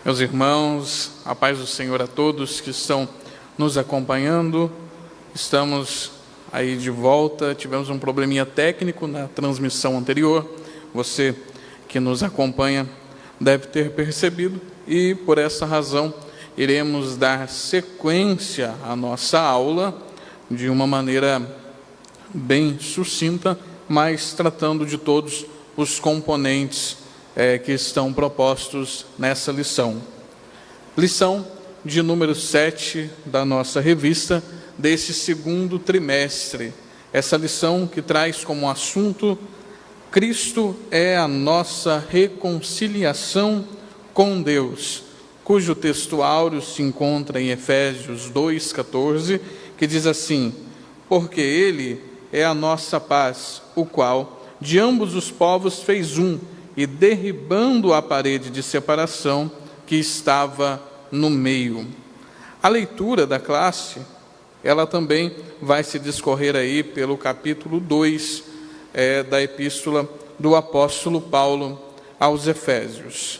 Meus irmãos, a paz do Senhor a todos que estão nos acompanhando. Estamos aí de volta, tivemos um probleminha técnico na transmissão anterior. Você que nos acompanha deve ter percebido e por essa razão iremos dar sequência à nossa aula de uma maneira bem sucinta, mas tratando de todos os componentes que estão propostos nessa lição. Lição de número 7 da nossa revista, desse segundo trimestre. Essa lição que traz como assunto: Cristo é a nossa reconciliação com Deus, cujo texto áureo se encontra em Efésios 2,14, que diz assim: porque Ele é a nossa paz, o qual de ambos os povos fez um, e derribando a parede de separação que estava no meio. A leitura da classe, ela também vai se discorrer aí pelo capítulo 2 da epístola do apóstolo Paulo aos Efésios.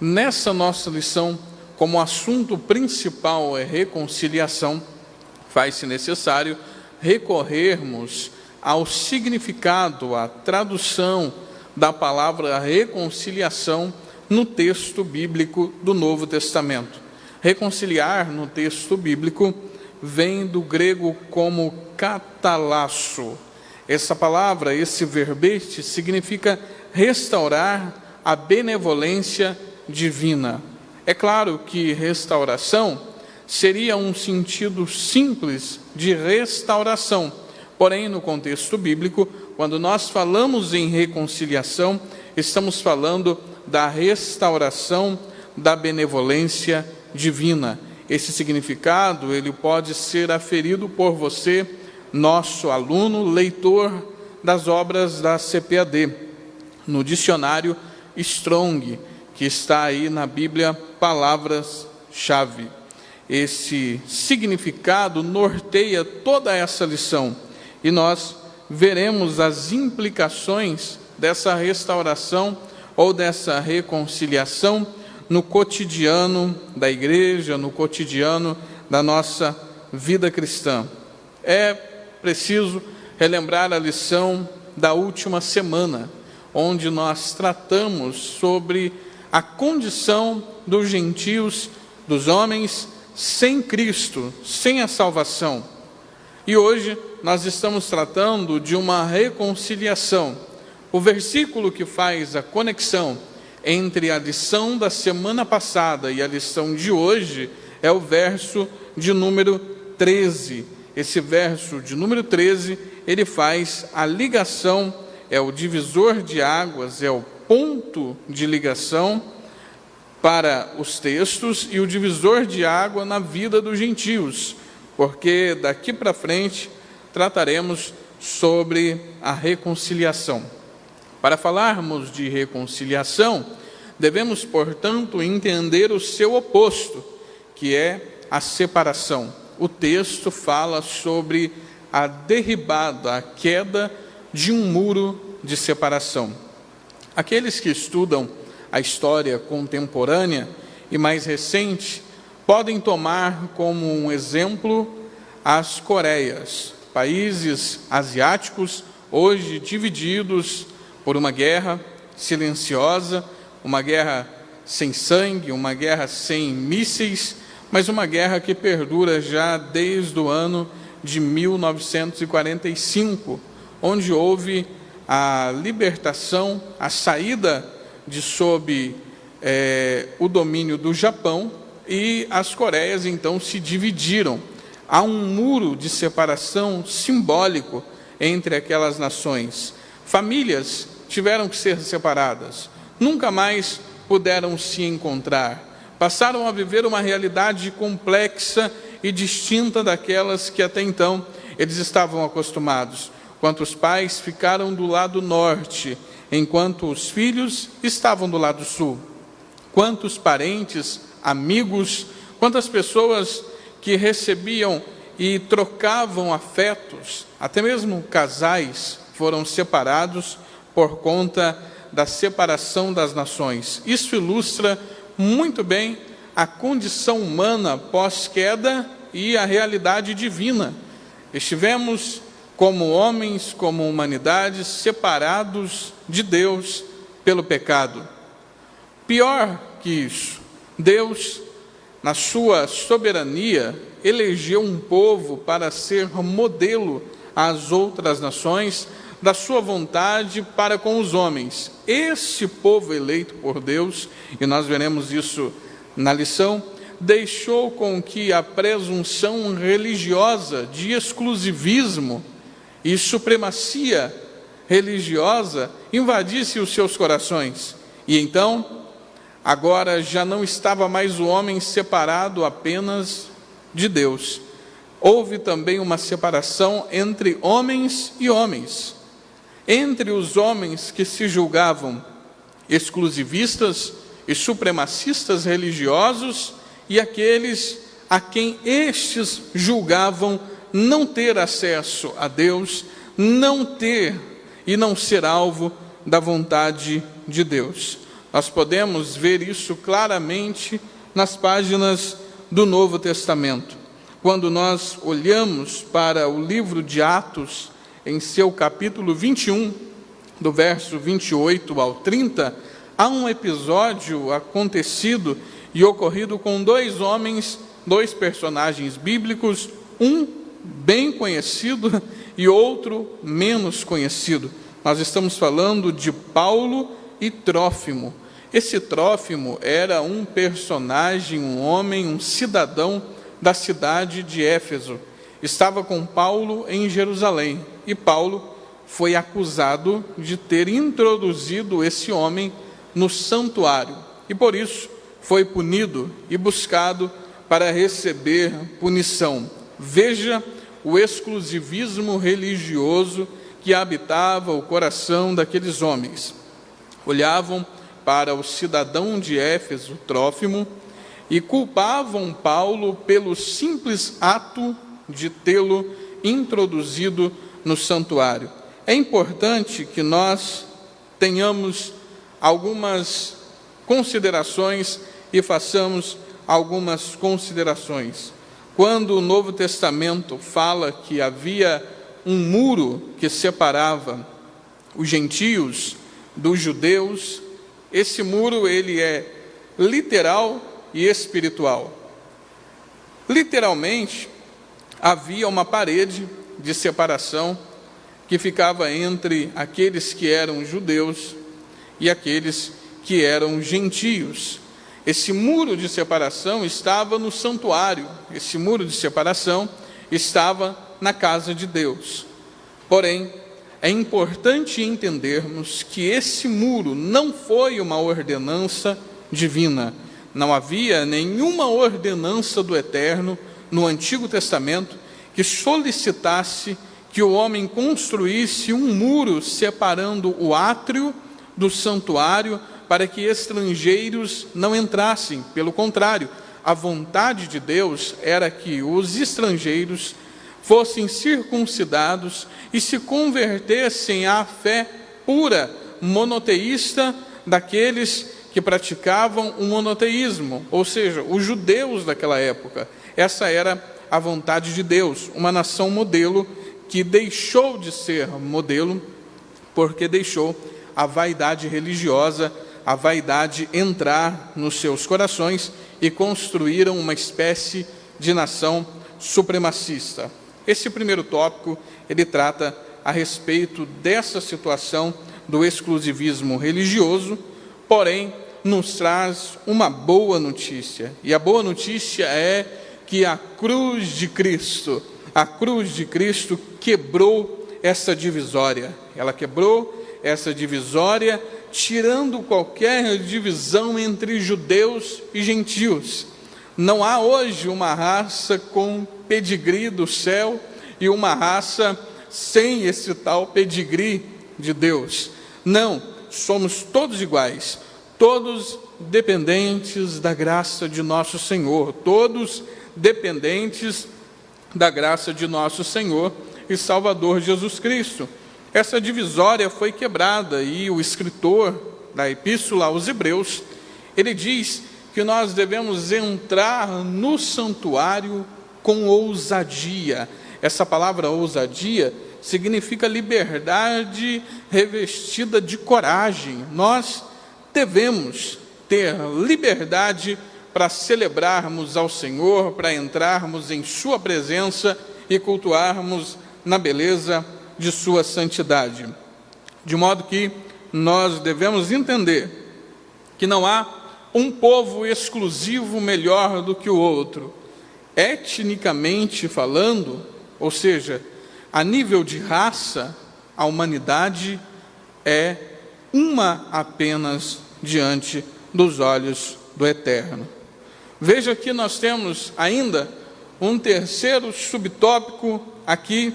Nessa nossa lição, como assunto principal é reconciliação, faz-se necessário recorrermos ao significado, à tradução da palavra reconciliação no texto bíblico do Novo Testamento. Reconciliar no texto bíblico vem do grego como katalasso. Essa palavra, esse verbete, significa restaurar a benevolência divina. É claro que restauração seria um sentido simples de restauração, porém, no contexto bíblico, quando nós falamos em reconciliação, estamos falando da restauração da benevolência divina. Esse significado, ele pode ser aferido por você, nosso aluno, leitor das obras da CPAD, no dicionário Strong, que está aí na Bíblia Palavras-Chave. Esse significado norteia toda essa lição, e nós veremos as implicações dessa restauração ou dessa reconciliação no cotidiano da igreja, no cotidiano da nossa vida cristã. É preciso relembrar a lição da última semana, onde nós tratamos sobre a condição dos gentios, dos homens sem Cristo, sem a salvação. E hoje nós estamos tratando de uma reconciliação. O versículo que faz a conexão entre a lição da semana passada e a lição de hoje é o verso de número 13. Esse verso de número 13, ele faz a ligação, é o divisor de águas, é o ponto de ligação para os textos e o divisor de água na vida dos gentios, porque daqui para frente trataremos sobre a reconciliação. Para falarmos de reconciliação, devemos, portanto, entender o seu oposto, que é a separação. O texto fala sobre a derribada, a queda de um muro de separação. Aqueles que estudam a história contemporânea e mais recente podem tomar como um exemplo as Coreias, países asiáticos hoje divididos por uma guerra silenciosa, uma guerra sem sangue, uma guerra sem mísseis, mas uma guerra que perdura já desde o ano de 1945, onde houve a libertação, a saída de sob o domínio do Japão, e as Coreias então se dividiram. Há um muro de separação simbólico entre aquelas nações. Famílias tiveram que ser separadas, nunca mais puderam se encontrar. Passaram a viver uma realidade complexa e distinta daquelas que até então eles estavam acostumados. Quantos pais ficaram do lado norte, enquanto os filhos estavam do lado sul. Quantos parentes, amigos, quantas pessoas que recebiam e trocavam afetos, até mesmo casais foram separados por conta da separação das nações. Isso ilustra muito bem a condição humana pós-queda e a realidade divina. Estivemos como homens, como humanidade, separados de Deus pelo pecado. Pior que isso, Deus, na sua soberania, elegeu um povo para ser modelo às outras nações da sua vontade para com os homens. Esse povo eleito por Deus, e nós veremos isso na lição, deixou com que a presunção religiosa de exclusivismo e supremacia religiosa invadisse os seus corações. E então, agora já não estava mais o homem separado apenas de Deus. Houve também uma separação entre homens e homens. Entre os homens que se julgavam exclusivistas e supremacistas religiosos e aqueles a quem estes julgavam não ter acesso a Deus, não ter e não ser alvo da vontade de Deus. Nós podemos ver isso claramente nas páginas do Novo Testamento. Quando nós olhamos para o livro de Atos, em seu capítulo 21, do verso 28 ao 30, há um episódio acontecido e ocorrido com dois homens, dois personagens bíblicos, um bem conhecido e outro menos conhecido. Nós estamos falando de Paulo e Trófimo. Esse Trófimo era um personagem, um homem, um cidadão da cidade de Éfeso. Estava com Paulo em Jerusalém e Paulo foi acusado de ter introduzido esse homem no santuário e por isso foi punido e buscado para receber punição. Veja o exclusivismo religioso que habitava o coração daqueles homens. Olhavam para o cidadão de Éfeso, Trófimo, e culpavam Paulo pelo simples ato de tê-lo introduzido no santuário. É importante que nós tenhamos algumas considerações e façamos algumas considerações. Quando o Novo Testamento fala que havia um muro que separava os gentios dos judeus, esse muro ele é literal e espiritual. Literalmente, havia uma parede de separação que ficava entre aqueles que eram judeus e aqueles que eram gentios. Esse muro de separação estava no santuário, esse muro de separação estava na casa de Deus. Porém, é importante entendermos que esse muro não foi uma ordenança divina. Não havia nenhuma ordenança do Eterno no Antigo Testamento que solicitasse que o homem construísse um muro separando o átrio do santuário para que estrangeiros não entrassem. Pelo contrário, a vontade de Deus era que os estrangeiros fossem circuncidados e se convertessem à fé pura, monoteísta, daqueles que praticavam o monoteísmo, ou seja, os judeus daquela época. Essa era a vontade de Deus, uma nação modelo que deixou de ser modelo porque deixou a vaidade religiosa, a vaidade entrar nos seus corações e construíram uma espécie de nação supremacista. Esse primeiro tópico, ele trata a respeito dessa situação do exclusivismo religioso, porém, nos traz uma boa notícia. E a boa notícia é que a cruz de Cristo quebrou essa divisória. Ela quebrou essa divisória, tirando qualquer divisão entre judeus e gentios. Não há hoje uma raça com pedigree do céu e uma raça sem esse tal pedigree de Deus. Não, somos todos iguais, todos dependentes da graça de nosso Senhor, todos dependentes da graça de nosso Senhor e Salvador Jesus Cristo. Essa divisória foi quebrada e o escritor da Epístola aos Hebreus, ele diz que que nós devemos entrar no santuário com ousadia. Essa palavra ousadia significa liberdade revestida de coragem. Nós devemos ter liberdade para celebrarmos ao Senhor, para entrarmos em sua presença e cultuarmos na beleza de sua santidade. De modo que nós devemos entender que não há um povo exclusivo melhor do que o outro. Etnicamente falando, ou seja, a nível de raça, a humanidade é uma apenas diante dos olhos do Eterno. Veja que nós temos ainda um terceiro subtópico aqui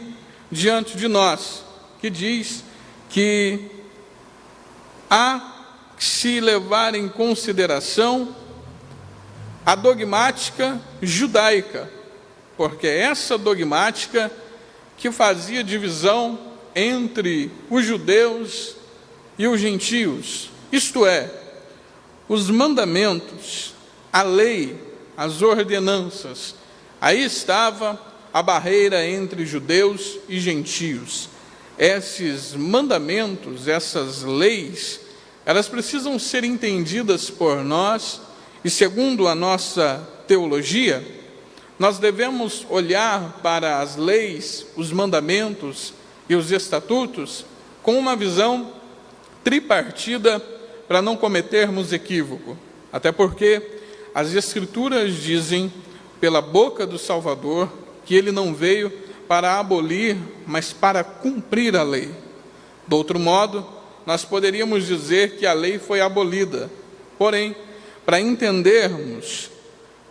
diante de nós, que diz que há que se levar em consideração a dogmática judaica, porque é essa dogmática que fazia divisão entre os judeus e os gentios, isto é, os mandamentos, a lei, as ordenanças. Aí estava a barreira entre judeus e gentios. Esses mandamentos, essas leis, elas precisam ser entendidas por nós, e segundo a nossa teologia, nós devemos olhar para as leis, os mandamentos e os estatutos com uma visão tripartida para não cometermos equívoco. Até porque as Escrituras dizem, pela boca do Salvador, que ele não veio para abolir, mas para cumprir a lei. De outro modo, nós poderíamos dizer que a lei foi abolida. Porém, para entendermos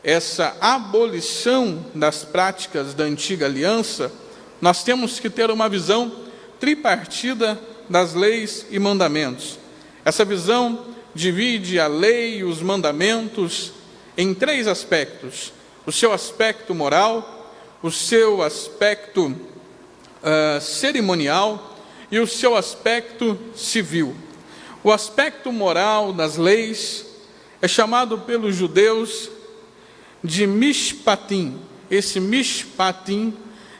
essa abolição das práticas da antiga aliança, nós temos que ter uma visão tripartida das leis e mandamentos. Essa visão divide a lei e os mandamentos em três aspectos: o seu aspecto moral, o seu aspecto cerimonial e o seu aspecto civil. O aspecto moral das leis é chamado pelos judeus de mishpatim. Esse mishpatim,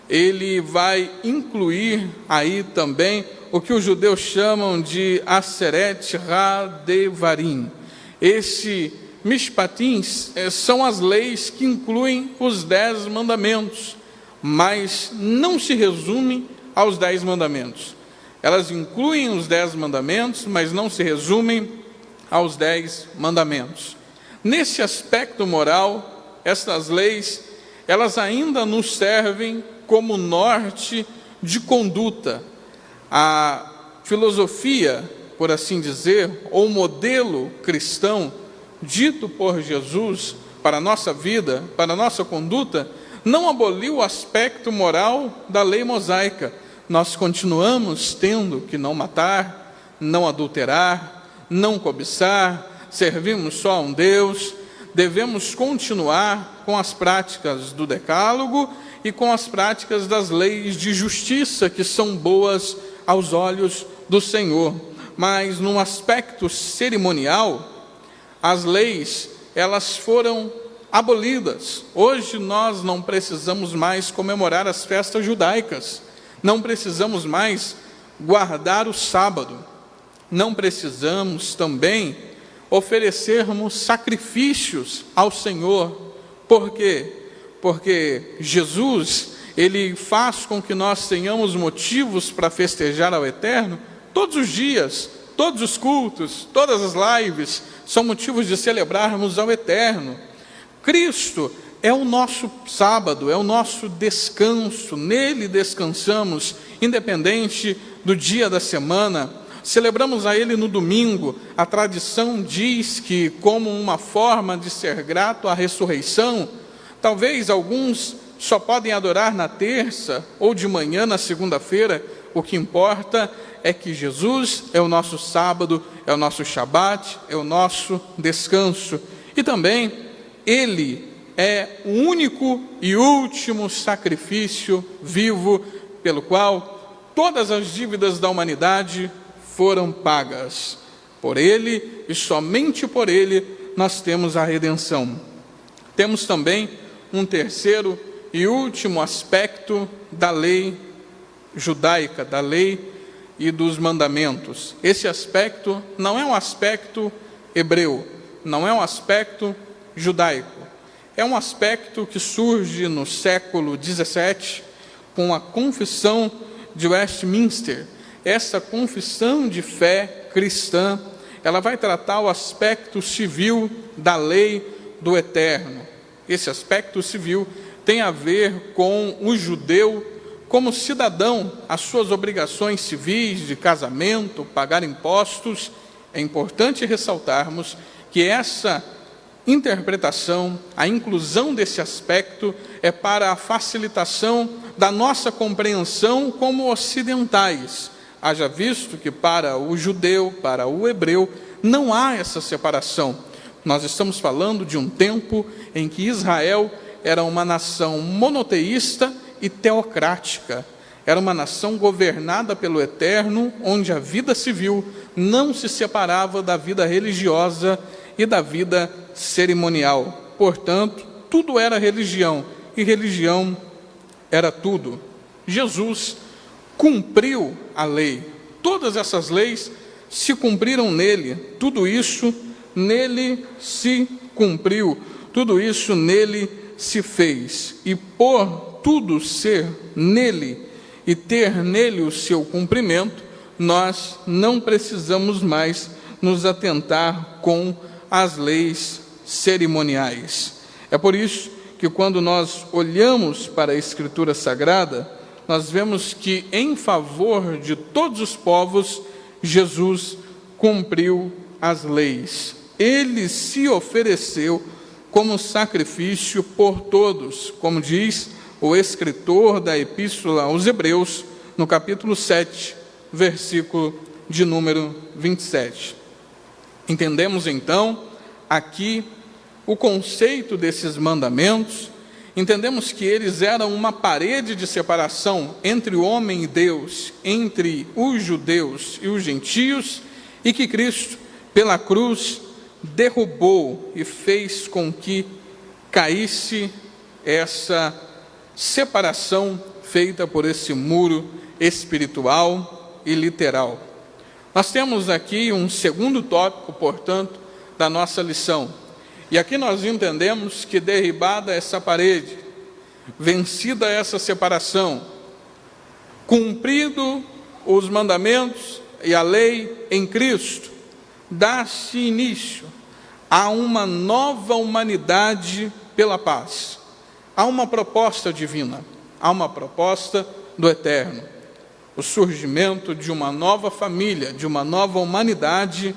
ele vai incluir aí também o que os judeus chamam de aseret ha-devarim. Esse mishpatim são as leis que incluem os 10 mandamentos, mas não se resumem aos 10 mandamentos. Elas incluem os 10 mandamentos, mas não se resumem aos 10 mandamentos. Nesse aspecto moral, estas leis, elas ainda nos servem como norte de conduta. A filosofia, por assim dizer, ou modelo cristão, dito por Jesus para a nossa vida, para a nossa conduta, não aboliu o aspecto moral da lei mosaica. Nós continuamos tendo que não matar, não adulterar, não cobiçar, servimos só a um Deus. Devemos continuar com as práticas do decálogo e com as práticas das leis de justiça, que são boas aos olhos do Senhor. Mas no aspecto cerimonial, as leis, elas foram abolidas. Hoje nós não precisamos mais comemorar as festas judaicas, não precisamos mais guardar o sábado, não precisamos também oferecermos sacrifícios ao Senhor. Por quê? Porque Jesus, ele faz com que nós tenhamos motivos para festejar ao Eterno todos os dias, todos os cultos, todas as lives, são motivos de celebrarmos ao Eterno. Cristo é o nosso sábado, é o nosso descanso, nele descansamos, independente do dia da semana. Celebramos a ele no domingo. A tradição diz que, como uma forma de ser grato à ressurreição, talvez alguns só podem adorar na terça ou de manhã na segunda-feira. O que importa é que Jesus é o nosso sábado, é o nosso Shabat, é o nosso descanso. E também ele é o único e último sacrifício vivo pelo qual todas as dívidas da humanidade foram pagas. Por ele e somente por ele nós temos a redenção. Temos também um terceiro e último aspecto da lei judaica, da lei e dos mandamentos. Esse aspecto não é um aspecto hebreu, não é um aspecto judaico. É um aspecto que surge no século XVII com a Confissão de Westminster. Essa confissão de fé cristã, ela vai tratar o aspecto civil da lei do Eterno. Esse aspecto civil tem a ver com o judeu como cidadão, as suas obrigações civis de casamento, pagar impostos. É importante ressaltarmos que essa interpretação, a inclusão desse aspecto é para a facilitação da nossa compreensão como ocidentais. Haja visto que para o judeu, para o hebreu, não há essa separação. Nós estamos falando de um tempo em que Israel era uma nação monoteísta e teocrática. Era uma nação governada pelo Eterno, onde a vida civil não se separava da vida religiosa e da vida cerimonial. Portanto, tudo era religião, e religião era tudo. Jesus cumpriu a lei. Todas essas leis se cumpriram nele. Tudo isso nele se cumpriu. Tudo isso nele se fez. E por tudo ser nele e ter nele o seu cumprimento, nós não precisamos mais nos atentar com as leis cerimoniais. É por isso que quando nós olhamos para a Escritura Sagrada, nós vemos que em favor de todos os povos, Jesus cumpriu as leis. Ele se ofereceu como sacrifício por todos, como diz o escritor da Epístola aos Hebreus, no capítulo 7, versículo de número 27. Entendemos então aqui o conceito desses mandamentos, entendemos que eles eram uma parede de separação entre o homem e Deus, entre os judeus e os gentios, e que Cristo, pela cruz, derrubou e fez com que caísse essa separação feita por esse muro espiritual e literal. Nós temos aqui um segundo tópico, portanto, da nossa lição. E aqui nós entendemos que derribada essa parede, vencida essa separação, cumprido os mandamentos e a lei em Cristo, dá-se início a uma nova humanidade pela paz. Há uma proposta divina, há uma proposta do Eterno. O surgimento de uma nova família, de uma nova humanidade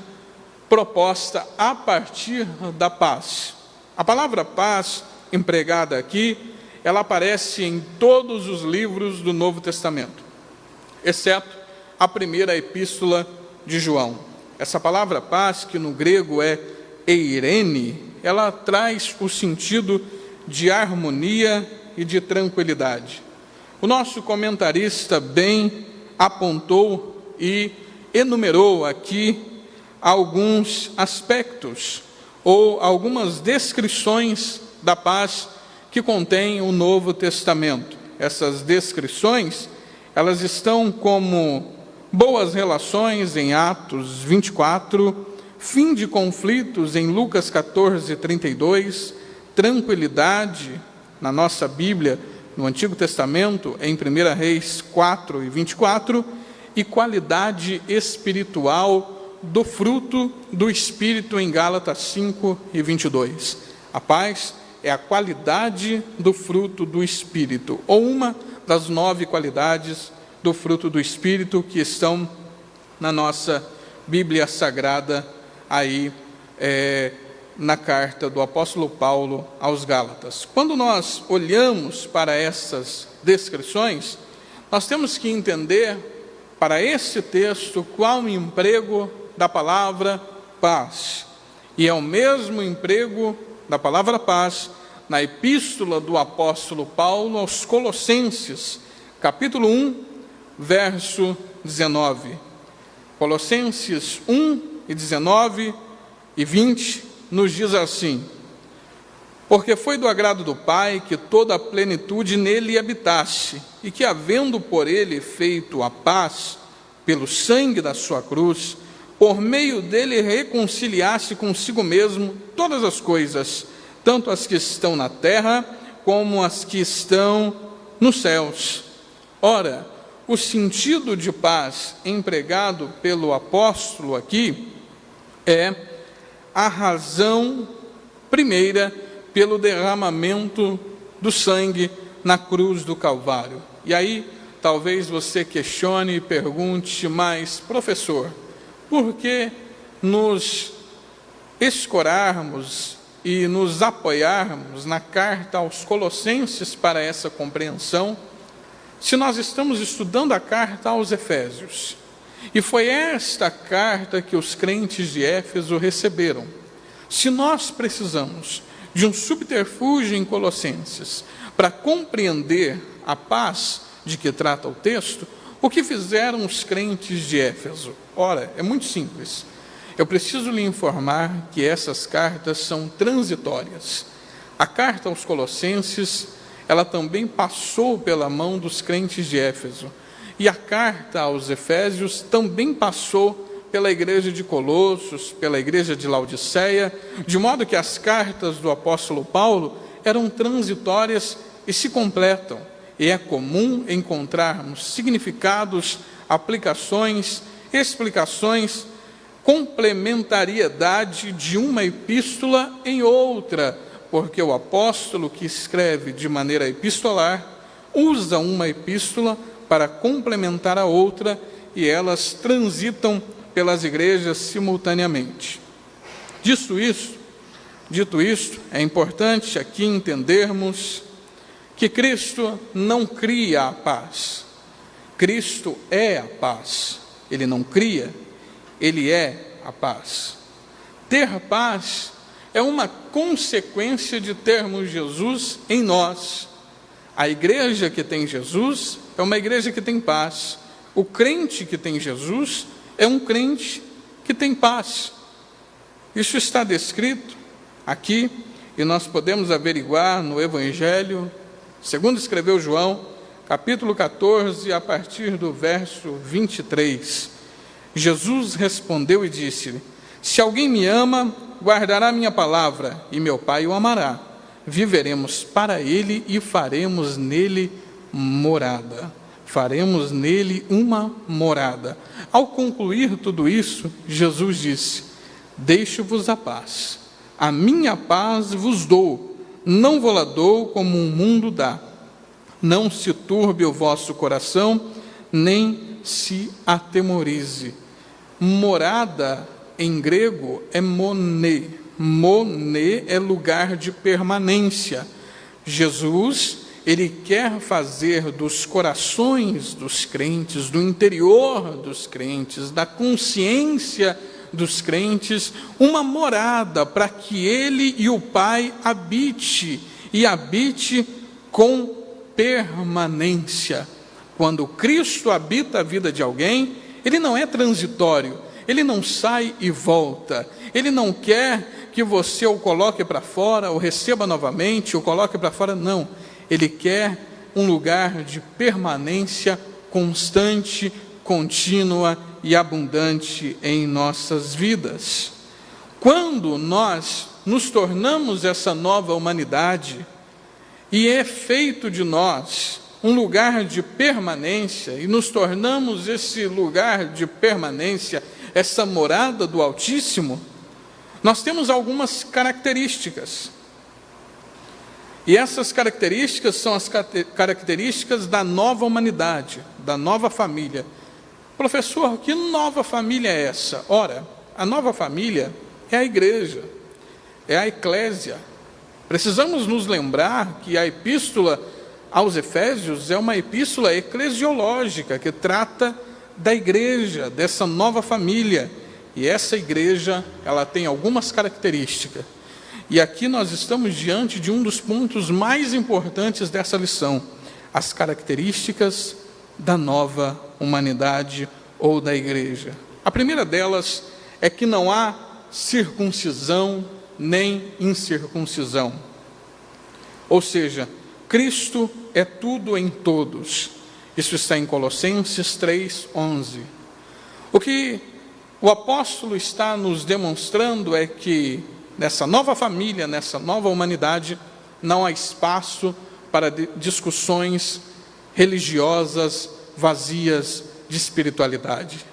proposta a partir da paz. A palavra paz, empregada aqui, ela aparece em todos os livros do Novo Testamento, exceto a primeira epístola de João. Essa palavra paz, que no grego é eirene, ela traz o sentido de harmonia e de tranquilidade. O nosso comentarista bem apontou e enumerou aqui alguns aspectos ou algumas descrições da paz que contém o Novo Testamento. Essas descrições, elas estão como boas relações em Atos 24, fim de conflitos em Lucas 14, 32, tranquilidade na nossa Bíblia, no Antigo Testamento, em 1 Reis 4 e 24, e qualidade espiritual do fruto do Espírito em Gálatas 5 e 22. A paz é a qualidade do fruto do Espírito, ou uma das 9 qualidades do fruto do Espírito que estão na nossa Bíblia Sagrada, aí na carta do apóstolo Paulo aos Gálatas. Quando nós olhamos para essas descrições, nós temos que entender, para esse texto, qual o emprego da palavra paz. E é o mesmo emprego da palavra paz na epístola do apóstolo Paulo aos Colossenses, capítulo 1, verso 19. Colossenses 1 e 19 e 20 nos diz assim: porque foi do agrado do Pai que toda a plenitude nele habitasse, e que, havendo por ele feito a paz, pelo sangue da sua cruz, por meio dele reconciliasse consigo mesmo todas as coisas, tanto as que estão na terra, como as que estão nos céus. Ora, o sentido de paz empregado pelo apóstolo aqui é a razão primeira pelo derramamento do sangue na cruz do Calvário. E aí, talvez você questione e pergunte, mas, professor, por que nos escorarmos e nos apoiarmos na carta aos Colossenses para essa compreensão, se nós estamos estudando a carta aos Efésios? E foi esta carta que os crentes de Éfeso receberam. Se nós precisamos de um subterfúgio em Colossenses para compreender a paz de que trata o texto, o que fizeram os crentes de Éfeso? Ora, é muito simples. Eu preciso lhe informar que essas cartas são transitórias. A carta aos Colossenses, ela também passou pela mão dos crentes de Éfeso. E a carta aos Efésios também passou pela igreja de Colossos, pela igreja de Laodiceia, de modo que as cartas do apóstolo Paulo eram transitórias e se completam. E é comum encontrarmos significados, aplicações, explicações, complementariedade de uma epístola em outra, porque o apóstolo que escreve de maneira epistolar usa uma epístola para complementar a outra, e elas transitam pelas igrejas simultaneamente. Dito isto, é importante aqui entendermos que Cristo não cria a paz. Cristo é a paz. Ele não cria, ele é a paz. Ter paz é uma consequência de termos Jesus em nós. A igreja que tem Jesus é uma igreja que tem paz. O crente que tem Jesus é um crente que tem paz. Isso está descrito aqui, e nós podemos averiguar no Evangelho, segundo escreveu João, capítulo 14, a partir do verso 23. Jesus respondeu e disse-lhe: se alguém me ama, guardará minha palavra, e meu Pai o amará. Viveremos para ele e faremos nele morada. Faremos nele uma morada. Ao concluir tudo isso, Jesus disse: deixo-vos a paz. A minha paz vos dou, não vou-la dou como o mundo dá. Não se turbe o vosso coração, nem se atemorize. Morada, em grego, é monê. Monê é lugar de permanência. Jesus, ele quer fazer dos corações dos crentes, do interior dos crentes, da consciência dos crentes, uma morada para que ele e o Pai habite, e habite com permanência. Quando Cristo habita a vida de alguém, ele não é transitório, ele não sai e volta, ele não quer que você o coloque para fora, o receba novamente, o coloque para fora, não. Ele quer um lugar de permanência constante, contínua e abundante em nossas vidas. Quando nós nos tornamos essa nova humanidade, e é feito de nós um lugar de permanência, e nos tornamos esse lugar de permanência, essa morada do Altíssimo, nós temos algumas características. E essas características são as características da nova humanidade, da nova família. Professor, que nova família é essa? Ora, a nova família é a igreja, é a eclésia. Precisamos nos lembrar que a epístola aos Efésios é uma epístola eclesiológica, que trata da igreja, dessa nova família. E essa igreja, ela tem algumas características. E aqui nós estamos diante de um dos pontos mais importantes dessa lição: as características da nova humanidade ou da igreja. A primeira delas é que não há circuncisão nem incircuncisão. Ou seja, Cristo é tudo em todos. Isso está em Colossenses 3:11. O que o apóstolo está nos demonstrando é que nessa nova família, nessa nova humanidade, não há espaço para discussões religiosas vazias de espiritualidade.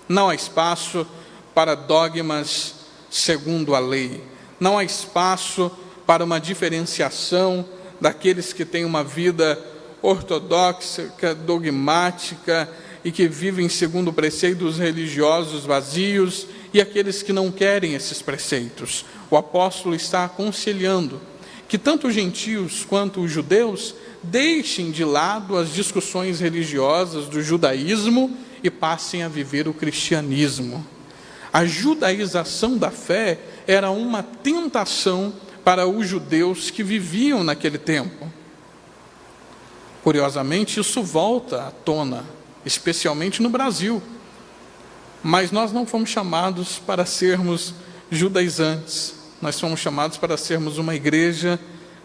Não há espaço para dogmas segundo a lei. Não há espaço para uma diferenciação daqueles que têm uma vida ortodoxa, dogmática e que vivem segundo preceitos religiosos vazios, e aqueles que não querem esses preceitos. O apóstolo está aconselhando que tanto os gentios quanto os judeus deixem de lado as discussões religiosas do judaísmo e passem a viver o cristianismo. A judaização da fé era uma tentação para os judeus que viviam naquele tempo. Curiosamente, isso volta à tona, especialmente no Brasil. Mas nós não fomos chamados para sermos judaizantes. Nós fomos chamados para sermos uma igreja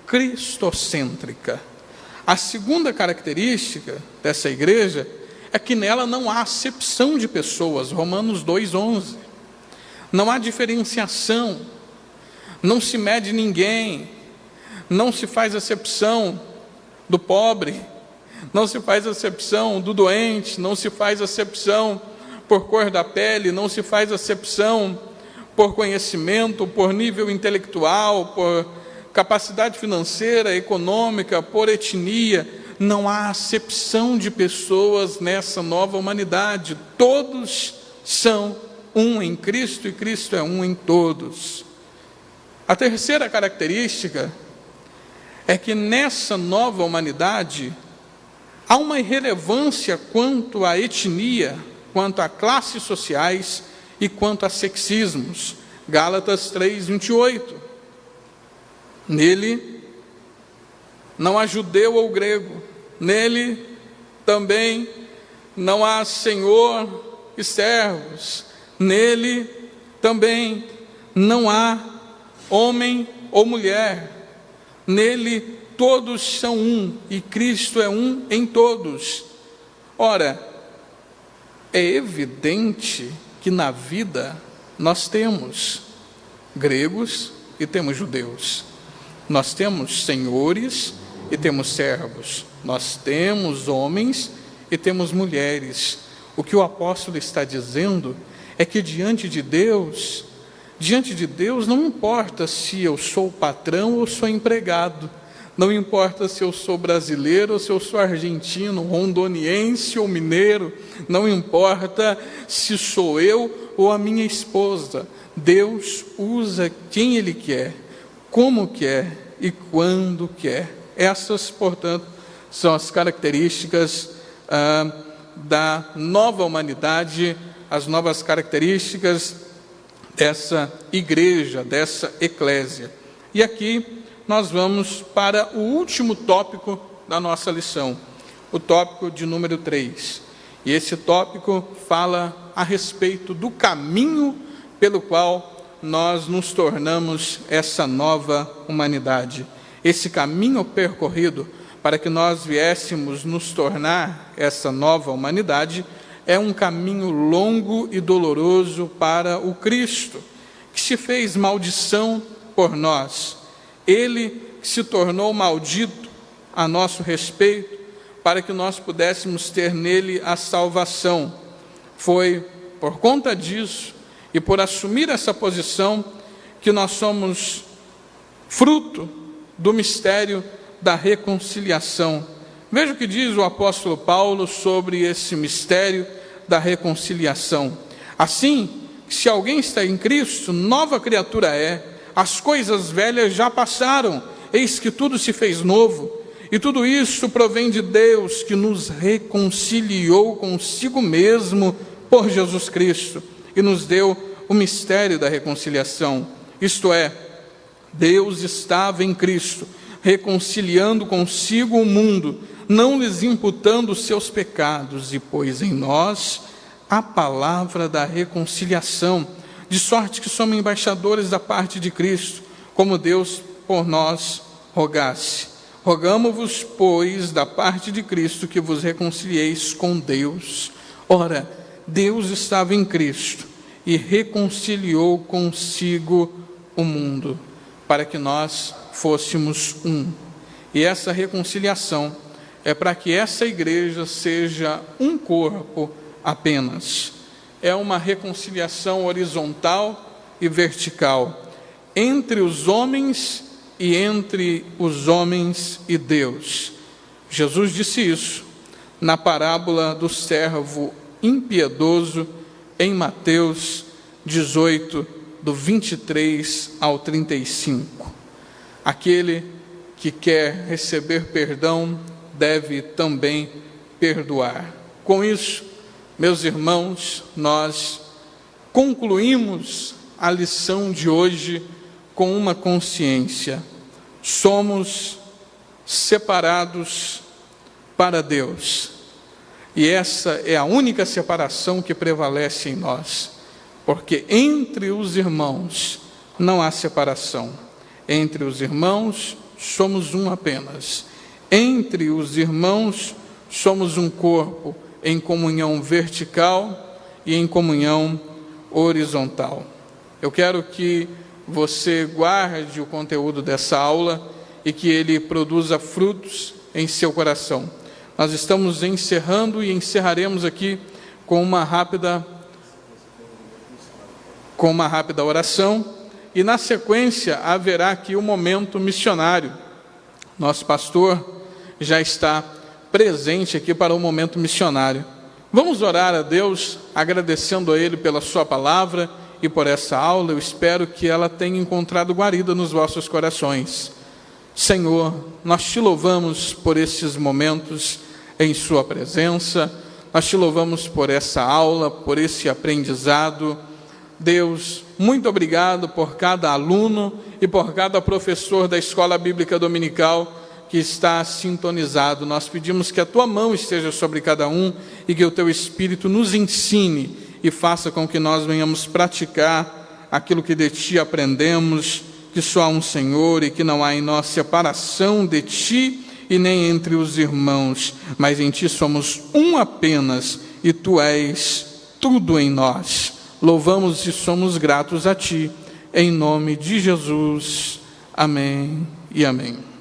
cristocêntrica. A segunda característica dessa igreja é que nela não há acepção de pessoas. Romanos 2:11. Não há diferenciação. Não se mede ninguém. Não se faz acepção do pobre. Não se faz acepção do doente. Não se faz acepção por cor da pele. Não se faz acepção por conhecimento, por nível intelectual, por capacidade financeira, econômica, por etnia. Não há acepção de pessoas nessa nova humanidade. Todos são um em Cristo e Cristo é um em todos. A terceira característica é que nessa nova humanidade há uma irrelevância quanto à etnia, quanto a classes sociais e quanto a sexismos. Gálatas 3:28. Nele não há judeu ou grego, nele também não há senhor e servos, nele também não há homem ou mulher, nele todos são um e Cristo é um em todos. Ora, é evidente que na vida nós temos gregos e temos judeus. Nós temos senhores e temos servos. Nós temos homens e temos mulheres. O que o apóstolo está dizendo é que diante de Deus não importa se eu sou patrão ou sou empregado. Não importa se eu sou brasileiro ou se eu sou argentino, rondoniense ou mineiro. Não importa se sou eu ou a minha esposa. Deus usa quem Ele quer, como quer e quando quer. Essas, portanto, são as características da nova humanidade, as novas características dessa igreja, dessa eclésia. E aqui nós vamos para o último tópico da nossa lição, o tópico de número 3. E esse tópico fala a respeito do caminho pelo qual nós nos tornamos essa nova humanidade. Esse caminho percorrido para que nós viéssemos nos tornar essa nova humanidade é um caminho longo e doloroso para o Cristo, que se fez maldição por nós. Ele se tornou maldito a nosso respeito, para que nós pudéssemos ter nele a salvação. Foi por conta disso e por assumir essa posição que nós somos fruto do mistério da reconciliação. Veja o que diz o apóstolo Paulo sobre esse mistério da reconciliação. Assim, se alguém está em Cristo, nova criatura é. As coisas velhas já passaram, eis que tudo se fez novo. E tudo isso provém de Deus, que nos reconciliou consigo mesmo por Jesus Cristo e nos deu o mistério da reconciliação. Isto é, Deus estava em Cristo, reconciliando consigo o mundo, não lhes imputando os seus pecados, e pôs em nós a palavra da reconciliação, de sorte que somos embaixadores da parte de Cristo, como Deus por nós rogasse. Rogamo-vos, pois, da parte de Cristo, que vos reconcilieis com Deus. Ora, Deus estava em Cristo e reconciliou consigo o mundo, para que nós fôssemos um. E essa reconciliação é para que essa igreja seja um corpo apenas. É uma reconciliação horizontal e vertical, entre os homens e entre os homens e Deus. Jesus disse isso na parábola do servo impiedoso, em Mateus 18, do 23 ao 35. Aquele que quer receber perdão deve também perdoar. Com isso, meus irmãos, nós concluímos a lição de hoje com uma consciência: somos separados para Deus, e essa é a única separação que prevalece em nós, porque entre os irmãos não há separação. Entre os irmãos somos um apenas. Entre os irmãos somos um corpo em comunhão vertical e em comunhão horizontal. Eu quero que você guarde o conteúdo dessa aula e que ele produza frutos em seu coração. Nós estamos encerrando e encerraremos aqui com uma rápida oração, e na sequência haverá aqui um momento missionário. Nosso pastor já está presente aqui para o momento missionário. Vamos orar a Deus, agradecendo a Ele pela sua palavra e por essa aula. Eu espero que ela tenha encontrado guarida nos vossos corações. Senhor, nós te louvamos por esses momentos em sua presença, nós te louvamos por essa aula, por esse aprendizado. Deus, muito obrigado por cada aluno e por cada professor da Escola Bíblica Dominical que está sintonizado. Nós pedimos que a tua mão esteja sobre cada um e que o teu Espírito nos ensine e faça com que nós venhamos praticar aquilo que de ti aprendemos, que só há um Senhor e que não há em nós separação de ti e nem entre os irmãos, mas em ti somos um apenas e tu és tudo em nós. Louvamos e somos gratos a ti, em nome de Jesus. Amém e amém.